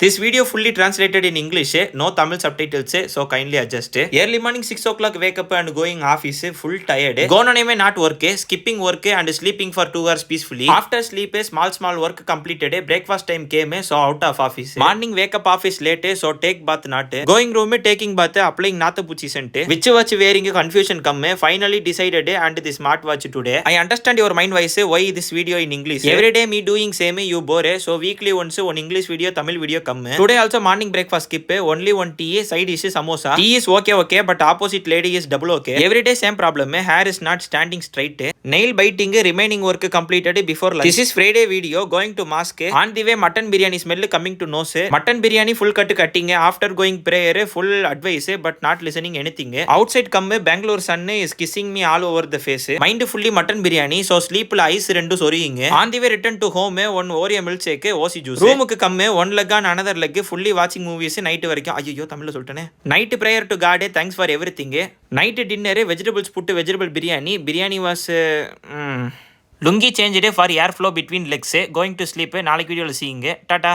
This video fully translated in English, no Tamil subtitles, so kindly adjust. Early morning 6 o'clock wake up and going office, full tired. Gone name not work, skipping work and sleeping for 2 hours peacefully. After sleep, small work completed. Breakfast time came, so out of office. Morning wake up office late, so take bath not. Going room, taking bath, applying Nathapuchi scent. Which watch wearing confusion come, finally decided and the smartwatch today. I understand your mind wise why this video in English. Every day me doing same, you bore. So weekly once one English video, Tamil video. Today also morning breakfast skip, only one tea, side dish samosa. Tea is okay, but opposite lady is double okay. Every day same problem, hair is not standing straight. Nail biting, remaining work completed before lunch. This is Friday video, going to mosque. On the way mutton biryani smell coming to nose. Mutton biryani full cutting, after going prayer, full advice, but not listening anything. Outside come, Bangalore sun is kissing me all over the face. Mind fully mutton biryani, so sleep ice rendu sorying. On the way return to home, one Oreo milkshake, OC juice. Room come, one leg on another leg, fully watching movies night வரைக்கும். ஐயோ தமிழ்ல சொல்லிட்டேனே. Night prayer to God, thanks for everything. Night dinner, vegetables put vegetable biryani was lungi changed for airflow between legs. Going to sleep, நாளைக்கு வீடியோல சீங்க. டாடா.